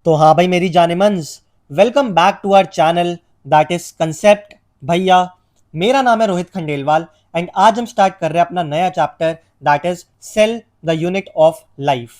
तो हाँ भाई मेरी जानेमंस, welcome back to our channel that is concept भैया। मेरा नाम है रोहित खंडेलवाल एंड आज हम स्टार्ट कर रहे हैं अपना नया chapter that is cell the unit of life.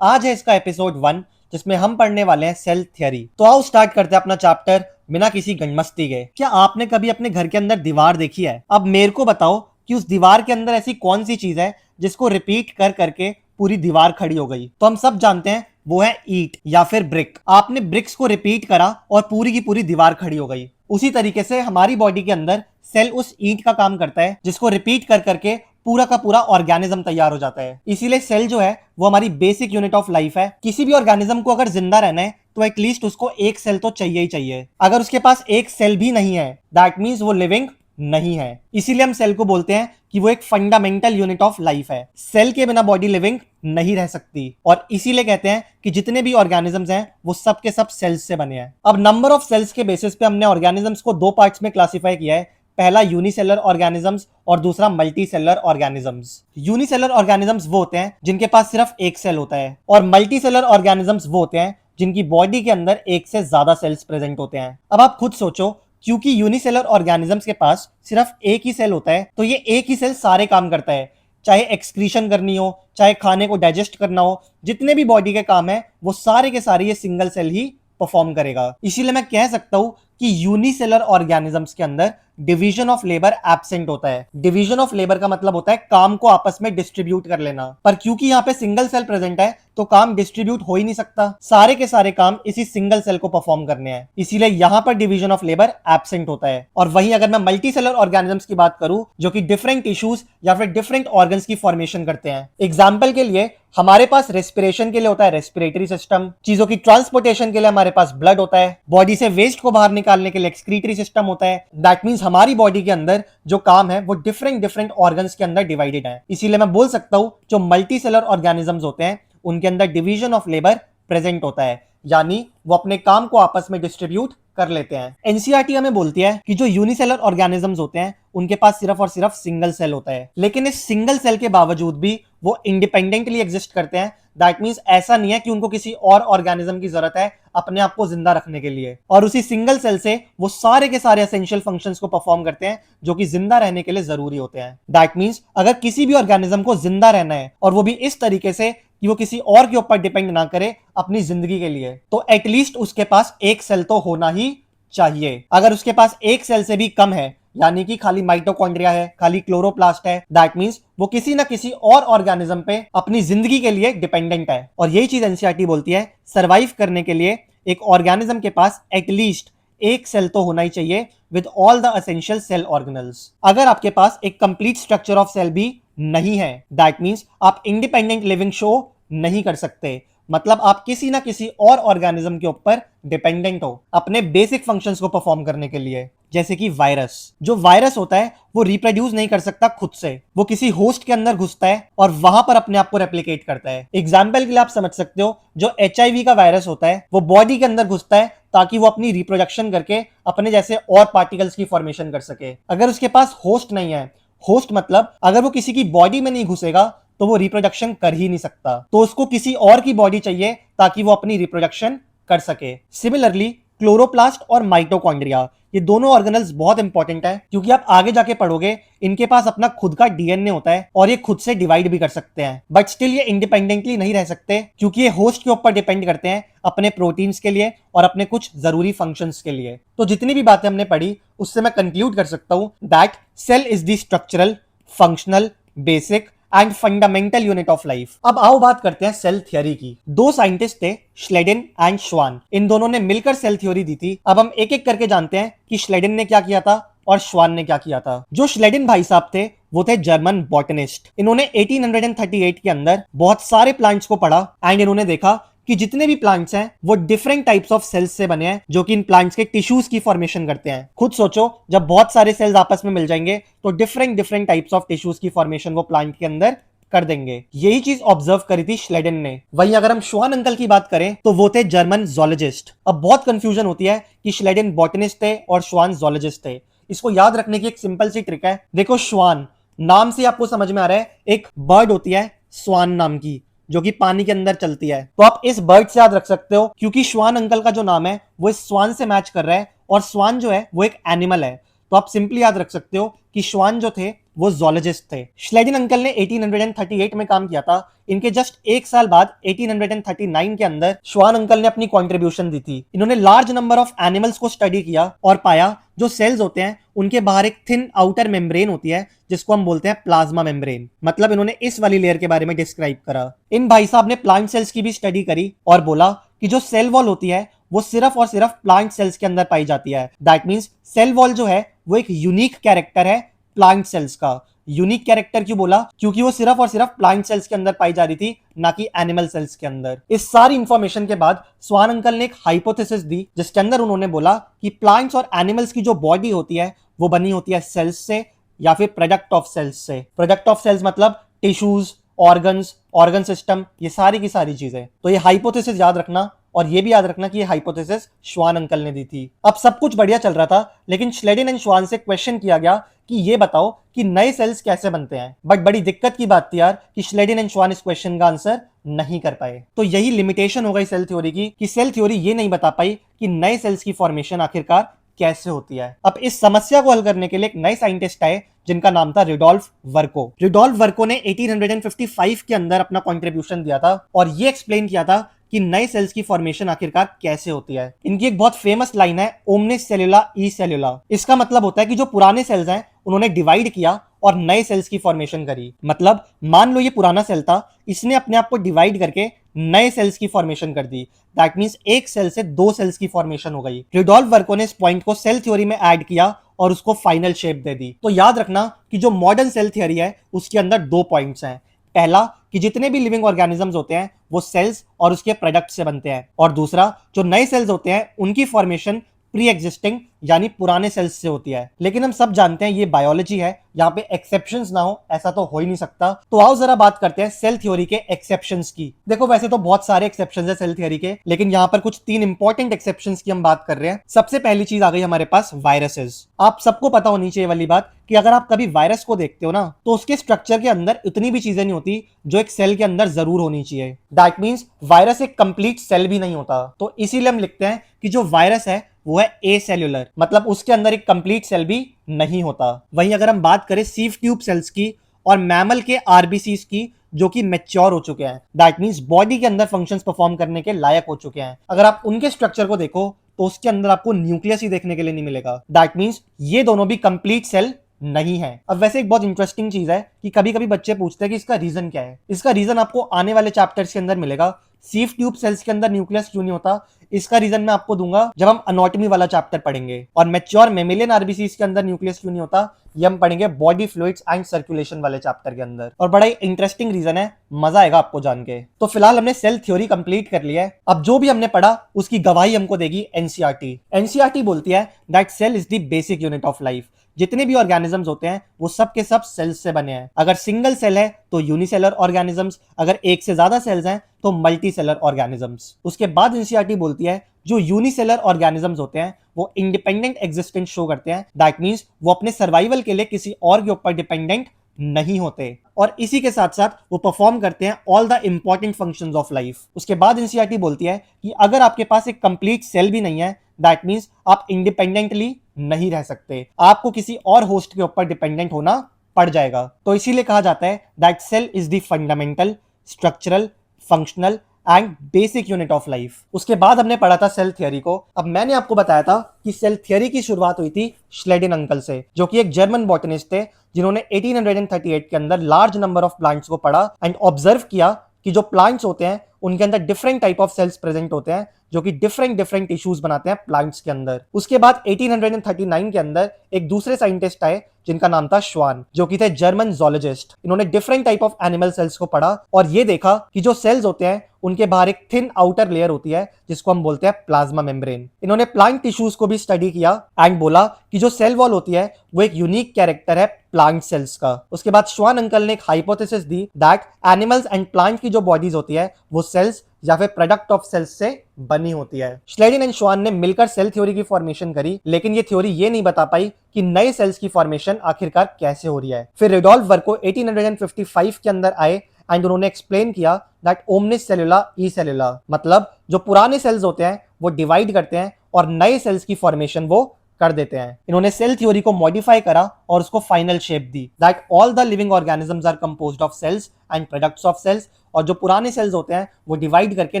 आज है इसका एपिसोड 1 जिसमें हम पढ़ने वाले हैं सेल थियरी। तो आओ स्टार्ट करते हैं अपना चैप्टर बिना किसी गंडमस्ती के। क्या आपने कभी अपने घर के अंदर दीवार देखी है? अब मेरे को बताओ कि उस दीवार के अंदर ऐसी कौन सी चीज है जिसको रिपीट कर करके पूरी दीवार खड़ी हो गई। तो हम सब जानते हैं वो है ईंट या फिर ब्रिक। आपने ब्रिक्स को रिपीट करा और पूरी की पूरी दीवार खड़ी हो गई। उसी तरीके से हमारी बॉडी के अंदर सेल उस ईंट का काम करता है जिसको रिपीट कर करके पूरा का पूरा ऑर्गेनिज्म तैयार हो जाता है। इसीलिए सेल जो है वो हमारी बेसिक यूनिट ऑफ लाइफ है। किसी भी ऑर्गेनिज्म को अगर जिंदा रहना है तो एटलीस्ट उसको एक सेल तो चाहिए ही चाहिए। अगर उसके पास एक सेल भी नहीं है दैट मीन्स वो लिविंग नहीं है। इसीलिए हम सेल को बोलते हैं कि वो एक फंडामेंटल यूनिट ऑफ लाइफ है। सेल के बिना बॉडी लिविंग नहीं रह सकती और इसीलिए कहते हैं कि जितने भी ऑर्गेनिजम्स हैं वो सब के सब सेल्स से बने हैं। अब नंबर ऑफ सेल्स के बेसिस पे हमने ऑर्गेनिजम्स को दो पार्ट्स में क्लासिफाई किया है। पहला यूनिसेलर ऑर्गेनिजम्स और दूसरा मल्टीसेलर ऑर्गेनिजम्स। यूनिसेलर ऑर्गेनिजम्स वो होते हैं जिनके पास सिर्फ एक सेल होता है और मल्टीसेलर ऑर्गेनिजम्स वो होते हैं जिनकी बॉडी के अंदर एक से ज्यादा सेल्स प्रेजेंट होते हैं। अब आप खुद सोचो, क्योंकि यूनिसेलर ऑर्गेनिजम्स के पास सिर्फ एक ही सेल होता है तो ये एक ही सेल सारे काम करता है। चाहे एक्सक्रीशन करनी हो, चाहे खाने को डाइजेस्ट करना हो, जितने भी बॉडी के काम है वो सारे के सारे ये सिंगल सेल ही परफॉर्म करेगा। इसीलिए मैं कह सकता हूं कि यूनिसेलर ऑर्गेनिजम्स के अंदर डिवीजन ऑफ लेबर एब्सेंट होता है। डिवीजन ऑफ लेबर का मतलब होता है काम को आपस में डिस्ट्रीब्यूट कर लेना। पर क्योंकि यहाँ पे सिंगल सेल प्रेजेंट है तो काम डिस्ट्रीब्यूट हो ही नहीं सकता। सारे के सारे काम इसी सिंगल सेल को परफॉर्म करने हैं, इसीलिए यहाँ पर डिवीजन ऑफ लेबर एब्सेंट होता है। और वहीं अगर मैं मल्टी सेलर ऑर्गेनिजम्स की बात करूं जो कि डिफरेंट टिश्यूज या फिर डिफरेंट ऑर्गन्स की फॉर्मेशन करते हैं। एग्जाम्पल के लिए हमारे पास रेस्पिरेशन के लिए होता है रेस्पिरेटरी सिस्टम, चीजों की ट्रांसपोर्टेशन के लिए हमारे पास ब्लड होता है, बॉडी से वेस्ट को बाहर निकालने के लिए एक्सक्रीटरी सिस्टम होता है। दैट मींस हमारी बॉडी के अंदर जो काम है वो डिफरेंट डिफरेंट ऑर्गन्स के अंदर डिवाइडेड है। इसीलिए मैं बोल सकता हूं जो मल्टी सेलर ऑर्गेनिजम्स होते हैं उनके अंदर डिवीजन ऑफ लेबर प्रेजेंट होता है, यानी वो अपने काम को आपस में डिस्ट्रीब्यूट कर लेते हैं। एनसीईआरटी हमें बोलती है कि जो यूनिसेलर ऑर्गेनिजम्स होते हैं उनके पास सिर्फ और सिर्फ सिंगल सेल होता है, लेकिन इस सिंगल सेल के बावजूद भी वो इंडिपेंडेंटली एग्जिस्ट करते हैं। दैट मींस ऐसा नहीं है कि उनको किसी और ऑर्गेनिज्म की जरूरत है अपने आप को जिंदा रखने के लिए, और उसी सिंगल सेल से वो सारे के सारे एसेंशियल फंक्शंस को परफॉर्म करते हैं जो कि जिंदा रहने के लिए जरूरी होते हैं। दैट मींस अगर किसी भी ऑर्गेनिज्म को जिंदा रहना है और वो भी इस तरीके से कि वो किसी और के ऊपर डिपेंड ना करे अपनी जिंदगी के लिए, तो एटलीस्ट उसके पास एक सेल तो होना ही चाहिए। अगर उसके पास एक सेल से भी कम है, यानी कि खाली माइटोकॉन्ड्रिया है, खाली क्लोरोप्लास्ट है, दैट मींस वो किसी ना किसी और ऑर्गेनिज्म पे अपनी जिंदगी के लिए डिपेंडेंट है। और यही चीज एनसीईआरटी बोलती है सरवाइव करने के लिए एक ऑर्गेनिज्म के पास एटलीस्ट एक सेल तो होना ही चाहिए with all the essential cell organelles. अगर आपके पास एक कंप्लीट स्ट्रक्चर ऑफ सेल भी नहीं है दैट मींस आप इंडिपेंडेंट लिविंग शो नहीं कर सकते। मतलब आप किसी ना किसी और ऑर्गेनिज्म के ऊपर डिपेंडेंट हो अपने बेसिक फंक्शंस को परफॉर्म करने के लिए। जैसे कि वायरस, जो वायरस होता है वो रिप्रोड्यूस नहीं कर सकता खुद से, वो किसी होस्ट के अंदर घुसता है और वहां पर अपने आप को रेप्लिकेट करता है। एग्जाम्पल के लिए आप समझ सकते हो जो एचआईवी का वायरस होता है वो बॉडी के अंदर घुसता है ताकि वो अपनी रिप्रोडक्शन करके अपने जैसे और पार्टिकल्स की फॉर्मेशन कर सके। अगर उसके पास होस्ट नहीं है, होस्ट मतलब अगर वो किसी की बॉडी में नहीं घुसेगा तो वो रिप्रोडक्शन कर ही नहीं सकता, तो उसको किसी और की बॉडी चाहिए ताकि वो अपनी रिप्रोडक्शन कर सके। सिमिलरली क्लोरोप्लास्ट और माइटोकॉन्ड्रिया ये दोनों ऑर्गेनल्स बहुत इंपॉर्टेंट है क्योंकि आप आगे जाके पढ़ोगे इनके पास अपना खुद का डीएनए होता है और ये खुद से डिवाइड भी कर सकते हैं, बट स्टिल ये इंडिपेंडेंटली नहीं रह सकते क्योंकि ये होस्ट के ऊपर डिपेंड करते हैं अपने प्रोटीन्स के लिए और अपने कुछ जरूरी फंक्शंस के लिए। तो जितनी भी बातें हमने पढ़ी उससे मैं कंक्लूड कर सकता हूं that cell is the structural, functional, basic and fundamental unit of life. अब आओ बात करते हैं सेल थ्योरी की। दो साइंटिस्ट थे श्लेडेन एंड श्वान, इन दोनों ने मिलकर सेल थ्योरी दी थी। अब हम एक एक करके जानते हैं कि श्लेडेन ने क्या किया था और श्वान ने क्या किया था। जो श्लेडेन भाई साहब थे वो थे जर्मन बॉटनिस्ट। इन्होंने 1838 के अंदर बहुत सारे प्लांट्स को पढ़ा एंड इन्होंने देखा कि जितने भी प्लांट्स हैं वो डिफरेंट टाइप्स ऑफ सेल्स से बने हैं जो कि इन प्लांट्स के टिश्यूज की फॉर्मेशन करते हैं। खुद सोचो जब बहुत सारे सेल्स आपस में मिल जाएंगे तो different different types of tissues की फॉर्मेशन वो प्लांट के अंदर कर देंगे। यही चीज ऑब्जर्व करी थी श्लेडेन ने। वहीं अगर हम श्वान अंकल की बात करें तो वो थे जर्मन जोलॉजिस्ट। अब बहुत कंफ्यूजन होती है कि श्लेडेन बॉटनिस्ट थे और श्वान जोलॉजिस्ट थे। इसको याद रखने की एक सिंपल सी ट्रिक है। देखो श्वान नाम से आपको समझ में आ रहा है एक बर्ड होती है स्वान नाम की, जो कि पानी के अंदर चलती है। तो आप इस बर्ड से याद रख सकते हो क्योंकि श्वान अंकल का जो नाम है वो इस स्वान से मैच कर रहा है और स्वान जो है वो एक एनिमल है। तो आप सिंपली याद रख सकते हो कि श्वान जो थे वो जोलॉजिस्ट थे। श्लेडिन अंकल ने 1838 में काम किया था। इनके जस्ट एक साल बाद 1839 के अंदर श्वान अंकल ने अपनी कंट्रीब्यूशन दी थी। इन्होंने लार्ज नंबर ऑफ एनिमल्स को स्टडी किया और पाया जो सेल्स होते हैं उनके बाहर एक थिन आउटर मेम्ब्रेन होती है जिसको हम बोलते हैं प्लाज्मा मेम्ब्रेन। मतलब इन्होंने इस वाली लेयर के बारे में डिस्क्राइब करा। इन भाई साहब ने प्लांट सेल्स की भी स्टडी करी और बोला कि जो सेल वॉल होती है वो सिर्फ और सिर्फ प्लांट सेल्स के अंदर पाई जाती है। दैट मींस सेल वॉल जो है वो एक यूनिक कैरेक्टर है प्लांट सेल्स का। यूनिक कैरेक्टर क्यों बोला? क्योंकि वो सिर्फ और सिर्फ प्लांट सेल्स के अंदर पाई जा रही थी, ना कि एनिमल सेल्स के अंदर। इस सारी इंफॉर्मेशन के बाद स्वान अंकल ने एक हाइपोथेसिस दी जिसके अंदर उन्होंने बोला कि प्लांट्स और एनिमल्स की जो बॉडी होती है वो बनी होती है सेल्स से या फिर प्रोडक्ट ऑफ सेल्स से। प्रोडक्ट ऑफ सेल्स मतलब टिश्यूज, ऑर्गन्स, ऑर्गन सिस्टम, ये सारी की सारी चीजें। तो ये हाइपोथेसिस याद रखना और ये भी याद रखना कि ये हाइपोथेसिस श्वान अंकल ने दी थी। अब सब कुछ बढ़िया चल रहा था लेकिन श्लेडिन एंड श्वान से क्वेश्चन किया गया कि ये बताओ कि नए सेल्स कैसे बनते हैं। बट बड़ी दिक्कत की बात थी यार कि श्लेडिन एंड श्वान इस क्वेश्चन का आंसर नहीं कर पाए। तो यही लिमिटेशन हो गई सेल थ्योरी की कि सेल थ्योरी ये नहीं बता पाई कि नए सेल्स की फॉर्मेशन आखिरकार कैसे होती है। अब इस समस्या को हल करने के लिए एक नए साइंटिस्ट आए जिनका नाम था रुडोल्फ वर्को। रुडोल्फ वर्को ने 1855 के अंदर अपना कंट्रीब्यूशन दिया था और ये एक्सप्लेन किया था कि नए सेल्स की फॉर्मेशन आखिरकार कैसे होती है। इनकी एक बहुत फेमस लाइन है ओमनिस सेलुला ई सेलुला। इसका मतलब होता है कि जो पुराने सेल्स हैं उन्होंने डिवाइड किया और नए सेल्स की फॉर्मेशन करी। मतलब मान लो ये पुराना सेल था, इसने अपने आप को डिवाइड करके नए सेल्स की फॉर्मेशन कर दी। दैट मींस एक सेल से दो सेल्स की फॉर्मेशन हो गई। रुडोल्फ वर्को ने इस पॉइंट को सेल थ्योरी में ऐड किया और उसको फाइनल शेप दे दी। तो याद रखना कि जो मॉडर्न सेल थ्योरी है उसके अंदर दो पॉइंट्स हैं। पहला कि जितने भी लिविंग ऑर्गेनिजम्स होते हैं वो सेल्स और उसके प्रोडक्ट से बनते हैं, और दूसरा जो नए सेल्स होते हैं उनकी फॉर्मेशन प्री एग्जिस्टिंग यानी पुराने सेल्स से होती है। लेकिन हम सब जानते हैं ये बायोलॉजी है, यहाँ पे एक्सेप्शंस ना हो ऐसा तो हो ही नहीं सकता। तो आओ जरा बात करते हैं सेल थ्योरी के एक्सेप्शंस की। देखो वैसे तो बहुत सारे एक्सेप्शंस है सेल थ्योरी के, लेकिन यहाँ पर कुछ तीन इंपॉर्टेंट एक्सेप्शंस की हम बात कर रहे हैं। सबसे पहली चीज आ गई हमारे पास वायरसेस। आप सबको पता होनी चाहिए वाली बात कि अगर आप कभी वायरस को देखते हो ना तो उसके स्ट्रक्चर के अंदर इतनी भी चीजें नहीं होती जो एक सेल के अंदर जरूर होनी चाहिए। दैट मींस वायरस एक कंप्लीट सेल भी नहीं होता। तो इसीलिए हम लिखते हैं कि जो वायरस है वो है ए सेल्यूलर, मतलब उसके अंदर एक कंप्लीट सेल भी नहीं होता। वहीं अगर हम बात करें सीव ट्यूब सेल्स की और मैमल के आरबीसीज की जो कि मैच्योर हो चुके हैं, दैट मींस बॉडी के अंदर फंक्शंस परफॉर्म करने के लायक हो चुके हैं, अगर आप उनके स्ट्रक्चर को देखो तो उसके अंदर आपको न्यूक्लियस ही देखने के लिए नहीं मिलेगा। दैट मींस ये दोनों भी कंप्लीट सेल नहीं है। अब वैसे एक बहुत इंटरेस्टिंग चीज है कि कभी कभी बच्चे पूछते हैं कि इसका रीजन क्या है। इसका रीजन आपको आने वाले चैप्टर्स के अंदर मिलेगा। सीव ट्यूब सेल्स के अंदर न्यूक्लियस क्यों नहीं होता, इसका रीजन मैं आपको दूंगा जब हम अनॉटमी वाला चैप्टर पढ़ेंगे। और मैच्योर मेमेलियन आरबीसीज के अंदर न्यूक्लियस क्यों नहीं होता, ये हम पढ़ेंगे बॉडी फ्लूइड्स एंड सर्कुलेशन वाले चैप्टर के अंदर। और बड़ा ही इंटरेस्टिंग रीजन है, मजा आएगा आपको जान के। तो फिलहाल हमने सेल थ्योरी कंप्लीट कर लिया है। अब जो भी हमने पढ़ा उसकी गवाही हमको देगी एनसीईआरटी। एनसीईआरटी बोलती है that cell is the basic unit of life. जितने भी ऑर्गेनिजम्स होते हैं वो सब के सब सेल्स से बने हैं। अगर सिंगल सेल है तो यूनिसेलर ऑर्गेनिजम्स, अगर एक से ज्यादा सेल्स हैं तो मल्टी सेलर ऑर्गेनिजम्स। उसके बाद एनसीईआरटी बोलती है जो यूनिसेलर ऑर्गेनिजम्स होते हैं वो इंडिपेंडेंट एग्जिस्टेंस शो करते हैं। दैट मींस वो अपने सर्वाइवल के लिए किसी और के ऊपर डिपेंडेंट नहीं होते, और इसी के साथ साथ वो परफॉर्म करते हैं all the important functions of life. उसके बाद एनसीईआरटी बोलती है कि अगर आपके पास एक कंप्लीट सेल भी नहीं है, दैट मींस आप इंडिपेंडेंटली नहीं रह सकते, आपको किसी और होस्ट के ऊपर डिपेंडेंट होना पड़ जाएगा। तो इसीलिए कहा जाता है that cell is the fundamental, structural, functional and basic unit of life. उसके बाद हमने पढ़ा था सेल थियरी को। अब मैंने आपको बताया था कि सेल थियरी की शुरुआत हुई थी श्लेडिन अंकल से, जो कि एक जर्मन बॉटनिस्ट थे जिन्होंने 1838 के अंदर लार्ज नंबर ऑफ प्लांट्स को पढ़ा एंड ऑब्जर्व किया कि जो प्लांट्स होते हैं उनके अंदर different type of cells present होते हैं जो कि डिफरेंट टिश्यूज बनाते हैं प्लांट्स के अंदर। उसके बाद 1839 के अंदर एक दूसरे साइंटिस्ट आए जिनका नाम था श्वान, जो कि थे जर्मन जोलॉजिस्ट। इन्होंने different type of animal cells को पढ़ा और ये देखा कि जो सेल्स होते हैं उनके बाहर एक थिन आउटर लेयर होती है जिसको हम बोलते हैं प्लाज्मा मेम्ब्रेन। इन्होंने प्लांट टिश्यूज को भी स्टडी किया एंड बोला कि जो सेल वॉल होती है वो एक यूनिक कैरेक्टर है प्लांट सेल्स का। उसके बाद श्वान अंकल ने एक hypothesis the that animals and plant की जो बॉडीज होती है वो सेल्स या फिर प्रोडक्ट ऑफ सेल्स से बनी होती है। श्लेडिन एंड श्वान ने मिलकर सेल थ्योरी की फॉर्मेशन करी, लेकिन ये थ्योरी ये नहीं बता पाई कि नए सेल्स की फॉर्मेशन आखिरकार कैसे हो रही है। फिर रुडोल्फ वर्को 1855 के अंदर आए एंड उन्होंने एक्सप्लेन किया दैट ओमनिस सेलुला ई सेलुला, मतलब जो पुराने सेल्स होते हैं वो डिवाइड करते हैं और नए सेल्स की फॉर्मेशन वो कर देते हैं। इन्होंने सेल थ्योरी को मॉडिफाई करा और उसको फाइनल शेप दी that all the living organisms are composed of cells and products of cells, और जो पुराने सेल्स होते हैं वो डिवाइड करके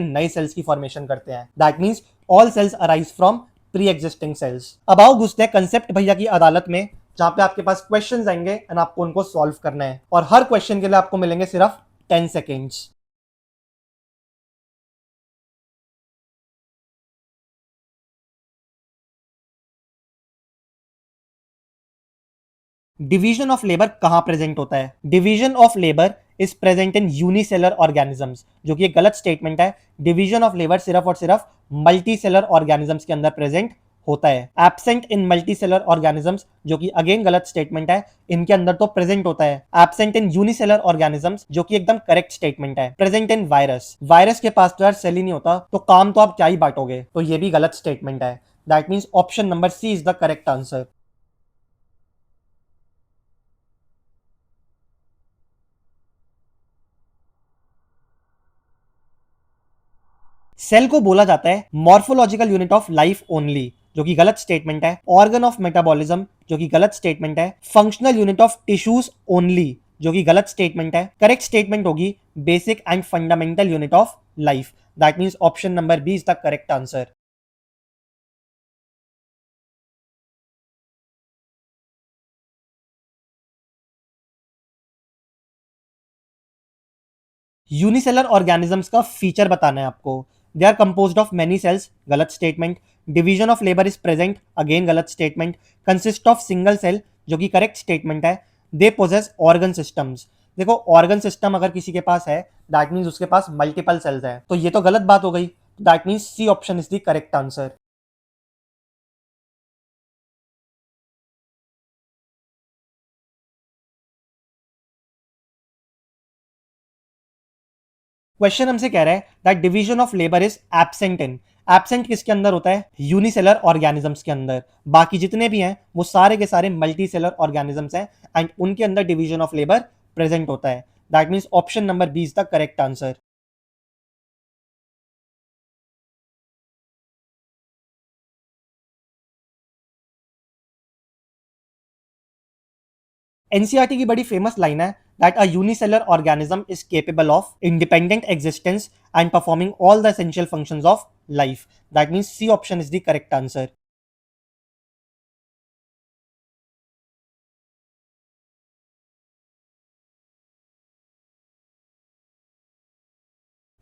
नए सेल्स की फॉर्मेशन करते हैं। That means all cells arise from pre existing cells. अब आओ घुसते हैं कंसेप्ट भैया की अदालत में, जहां पे आपके पास क्वेश्चंस आएंगे एंड आपको उनको सॉल्व करना है, और हर क्वेश्चन के लिए आपको मिलेंगे सिर्फ 10 सेकेंड्स। डिवीजन ऑफ लेबर कहां प्रेजेंट होता है? Division of labour is present in unicellular organisms, जो कि एक गलत स्टेटमेंट है। डिवीजन ऑफ लेबर सिर्फ और सिर्फ मल्टीसेलर ऑर्गेनिजम्स के अंदर प्रेजेंट होता है। एब्सेंट इन मल्टीसेलर ऑर्गेनिजम्स, जो कि अगेन गलत स्टेटमेंट है, इनके अंदर तो प्रेजेंट होता है। एब्सेंट इन यूनिसेलर ऑर्गेनिजम्स, जो कि एकदम करेक्ट स्टेटमेंट है। प्रेजेंट इन वायरस, वायरस के पास तो यार सेल ही नहीं होता, तो काम तो आप क्या ही बांटोगे, तो ये भी गलत स्टेटमेंट है। That means option number C is the correct answer. Cell को बोला जाता है morphological unit of life only, जो कि गलत स्टेटमेंट है। ऑर्गन ऑफ मेटाबॉलिज्म, जो कि गलत स्टेटमेंट है। Functional unit of tissues only, जो कि गलत स्टेटमेंट है। करेक्ट स्टेटमेंट होगी basic and fundamental unit of life. That means option number B is the correct answer. Unicellular organisms का फीचर बताना है आपको। They are composed of many cells, गलत statement. Division of labour is present, again गलत statement. Consist of single cell, जो कि correct statement है। They possess organ systems, देखो ऑर्गन सिस्टम अगर किसी के पास है दैट मीन्स उसके पास मल्टीपल सेल्स है, तो ये तो गलत बात हो गई। That means C option is the correct answer. Question हमसे कह रहा है that division of labour is absent in. Absent किसके अंदर होता है? यूनिसेलर ऑर्गेनिजम्स के अंदर। बाकी जितने भी हैं वो सारे के सारे मल्टी सेलर ऑर्गेनिजम्स हैं एंड उनके अंदर डिवीजन ऑफ लेबर प्रेजेंट होता है। That means option number B is the correct answer. NCERT की बड़ी फेमस लाइन है that a unicellular organism is capable of independent existence and performing all the essential functions of life. That means C option is the correct answer.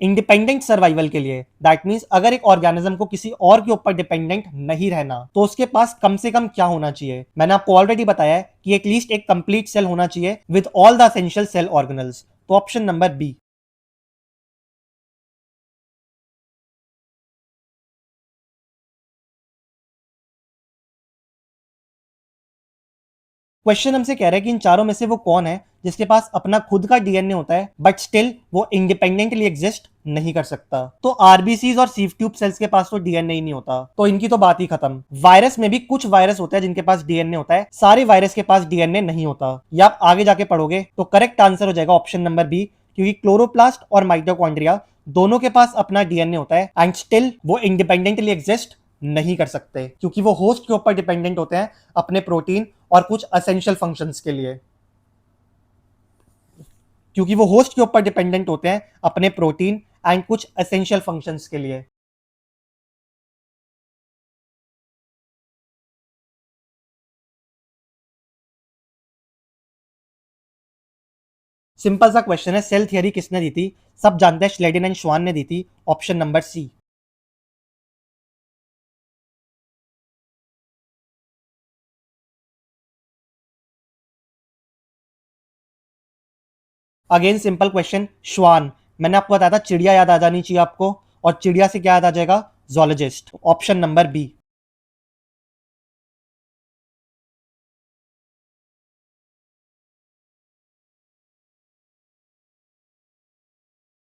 Independent survival के लिए that means अगर एक organism को किसी और के ऊपर डिपेंडेंट नहीं रहना तो उसके पास कम से कम क्या होना चाहिए? मैंने आपको ऑलरेडी बताया है कि एटलीस्ट एक कंप्लीट सेल होना चाहिए with all the essential cell organelles, तो ऑप्शन नंबर बी। क्वेश्चन हमसे कह रहा है कि इन चारों में से वो कौन है जिसके पास अपना खुद का डीएनए होता है बट स्टिल वो इंडिपेंडेंटली एग्जिस्ट नहीं कर सकता? तो आरबीसीज और सीव ट्यूब सेल्स के पास तो डीएनए ही नहीं होता, तो इनकी तो बात ही खत्म। वायरस में भी कुछ वायरस होते हैं जिनके पास डीएनए होता है, सारे वायरस के पास डीएनए नहीं होता। या आप आगे जाके पढ़ोगे तो करेक्ट आंसर हो जाएगा ऑप्शन नंबर बी, क्योंकि क्लोरोप्लास्ट और माइटोकॉन्ड्रिया दोनों के पास अपना डीएनए होता है एंड स्टिल वो इंडिपेंडेंटली एग्जिस्ट नहीं कर सकते, क्योंकि वो होस्ट के ऊपर डिपेंडेंट होते हैं अपने प्रोटीन और कुछ असेंशियल फंक्शंस के लिए। क्योंकि वो होस्ट के ऊपर डिपेंडेंट होते हैं अपने प्रोटीन एंड कुछ असेंशियल फंक्शंस के लिए। सिंपल सा क्वेश्चन है, सेल थियरी किसने दी थी? सब जानते हैं श्लेडिन एंड श्वान ने दी थी, option number C. Again simple question, Schwann. मैंने आपको बताया था चिड़िया याद आ जानी चाहिए आपको, और चिड़िया से क्या याद आ जाएगा? Zoologist, option number B.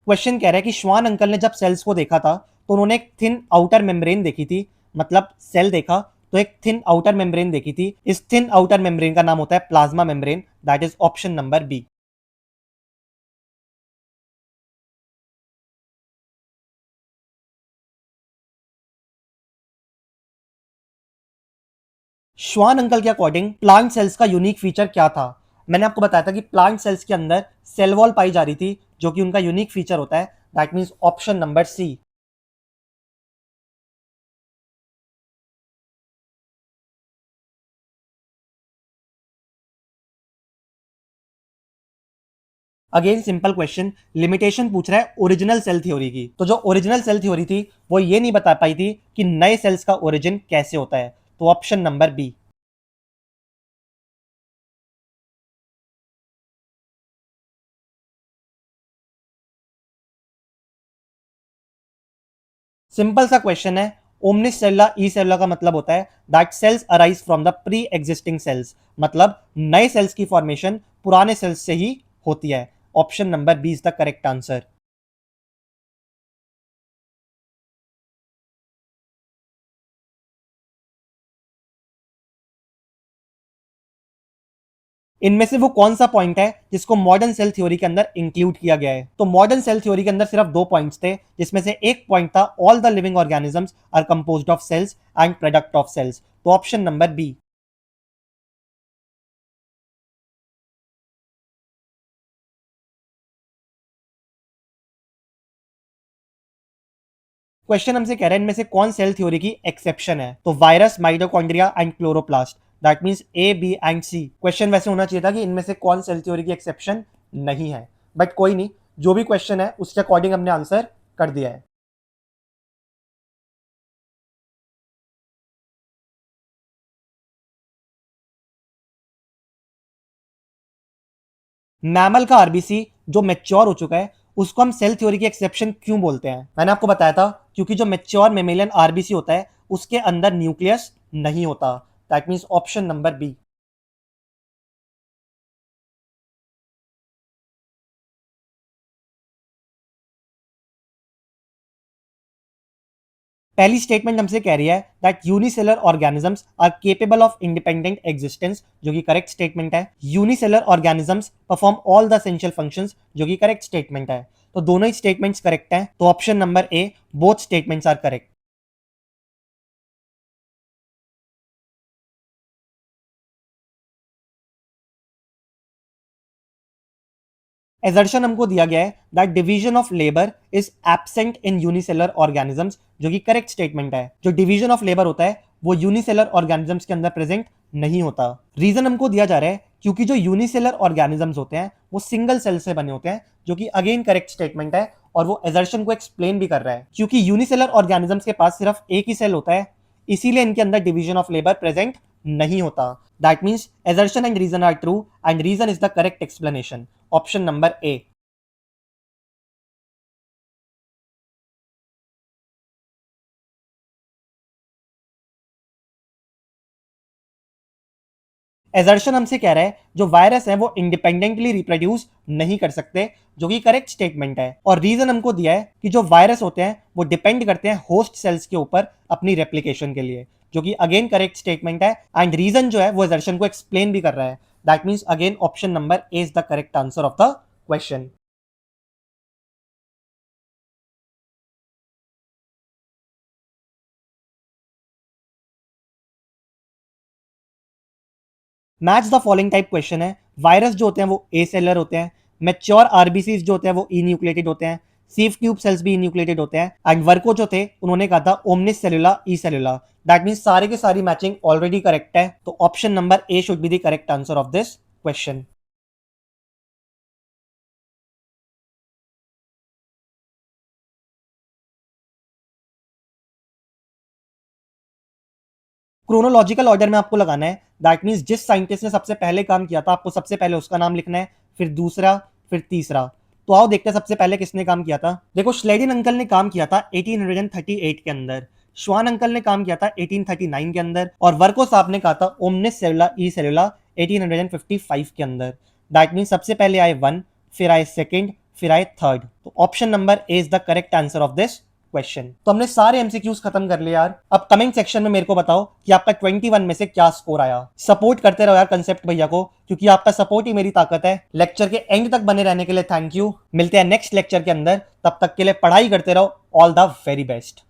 Question कह रहा है कि श्वान अंकल ने जब सेल्स को देखा था तो उन्होंने एक थिन आउटर मेम्ब्रेन देखी थी, मतलब सेल देखा तो एक थिन आउटर मेम्ब्रेन देखी थी। इस थिन आउटर मेम्ब्रेन का नाम होता है plasma membrane. That is option number B. Schwann uncle के अकॉर्डिंग प्लांट सेल्स का यूनिक फीचर क्या था? मैंने आपको बताया था कि प्लांट सेल्स के अंदर सेल वॉल पाई जा रही थी, जो कि उनका यूनिक फीचर होता है। That means option number C. Again simple question, limitation पूछ रहा है ओरिजिनल सेल थ्योरी की। तो जो ओरिजिनल सेल थ्योरी थी वो ये नहीं बता पाई थी कि नए सेल्स का ओरिजिन कैसे होता है। तो ऑप्शन नंबर बी। सिंपल सा क्वेश्चन है। ओमनिस सेल्ला ई सेल्ला का मतलब होता है that cells arise from the pre existing cells, मतलब नए सेल्स की फॉर्मेशन पुराने सेल्स से ही होती है। Option number B is the correct answer. इनमें से वो कौन सा पॉइंट है जिसको मॉडर्न सेल थ्योरी के अंदर इंक्लूड किया गया है? तो मॉडर्न सेल थ्योरी के अंदर सिर्फ दो पॉइंट्स थे, जिसमें से एक पॉइंट था all the living organisms are composed of cells and product of cells. तो ऑप्शन नंबर बी। क्वेश्चन हमसे कह रहे हैं इनमें से कौन सेल थ्योरी की एक्सेप्शन है? तो virus, mitochondria and chloroplast. That means A, B and C. Question वैसे होना चाहिए था कि इनमें से कौन सेल थ्योरी की एक्सेप्शन नहीं है, बट कोई नहीं, जो भी क्वेश्चन है उसके अकॉर्डिंग हमने आंसर कर दिया है। मैमल का आरबीसी जो मेच्योर हो चुका है उसको हम सेल थ्योरी की एक्सेप्शन क्यों बोलते हैं? मैंने आपको बताया था क्योंकि जो मेच्योर मेमेलियन आरबीसी होता है उसके अंदर न्यूक्लियस नहीं होता। That means option number B. पहली स्टेटमेंट हमसे कह रही है that unicellular organisms are capable of independent existence, जो कि करेक्ट स्टेटमेंट है। Unicellular organisms perform all the essential functions, जो कि करेक्ट स्टेटमेंट है। तो दोनों ही स्टेटमेंट्स करेक्ट हैं, तो option number A, both statements are correct. Assertion हमको दिया गया है that division of labour is absent in unicellular organisms, जो कि करेक्ट स्टेटमेंट है। जो डिवीजन ऑफ लेबर होता है वो यूनिसेलर ऑर्गेनिजम्स के अंदर प्रेजेंट नहीं होता। रीजन हमको दिया जा रहा है क्योंकि जो यूनिसेलर ऑर्गेनिजम्स होते हैं वो सिंगल सेल से बने होते हैं, जो कि अगेन करेक्ट स्टेटमेंट है। और वो एजर्शन को एक्सप्लेन भी कर रहा है क्योंकि यूनिसेलर ऑर्गेनिजम्स के पास सिर्फ एक ही सेल होता है, इसीलिए इनके अंदर डिवीजन ऑफ लेबर प्रेजेंट नहीं होता। That means assertion and reason are true and reason is the correct explanation. Option number A. Assertion हमसे कह रहा है जो वायरस है वो इंडिपेंडेंटली रिप्रोड्यूस नहीं कर सकते, जो कि करेक्ट स्टेटमेंट है। और रीजन हमको दिया है कि जो वायरस होते हैं वो डिपेंड करते हैं होस्ट सेल्स के ऊपर अपनी रेप्लिकेशन के लिए, जो कि अगेन करेक्ट स्टेटमेंट है। एंड रीजन जो है वो एजर्शन को एक्सप्लेन भी कर रहा है। That means again option number A is the correct answer of the question. Match the following type question है। वायरस जो होते हैं वो ए सेलर होते हैं, मेच्योर आरबीसीज जो होते हैं वो ई न्यूक्लिएटेड होते हैं, सीफ ट्यूब सेल्स भी न्यूक्लिएटेड होते हैं, एंड वर्को जो थे उन्होंने कहा था ओमनिस सेलुला ई सेलुला। दैट मीन सारे के सारी मैचिंग ऑलरेडी करेक्ट है, तो option number A should be the correct answer of this question. Chronological order में आपको लगाना है। दैट मीन्स जिस साइंटिस्ट ने सबसे पहले काम किया था आपको सबसे पहले उसका नाम लिखना है, फिर दूसरा, फिर तीसरा। तो आओ देखते हैं सबसे पहले किसने काम किया था। देखो, श्लेडिन अंकल ने काम किया था 1838 के अंदर, श्वान अंकल ने काम किया था 1839 के अंदर, और वर्को साहब ने कहा था ओमनिस सेलुला ई सेलुला 1855 के अंदर। दैट मीन्स सबसे पहले आए वन, फिर आए सेकेंड, फिर आए थर्ड। तो option number A is the correct answer of this question. तो हमने सारे एमसीक्यूज खत्म कर लिए यार। अब कमेंट सेक्शन में मेरे को बताओ कि आपका 21 में से क्या स्कोर आया। सपोर्ट करते रहो यार कंसेप्ट भैया को, क्योंकि आपका सपोर्ट ही मेरी ताकत है। लेक्चर के एंड तक बने रहने के लिए थैंक यू। मिलते हैं नेक्स्ट लेक्चर के अंदर, तब तक के लिए पढ़ाई करते रहो। All the very best.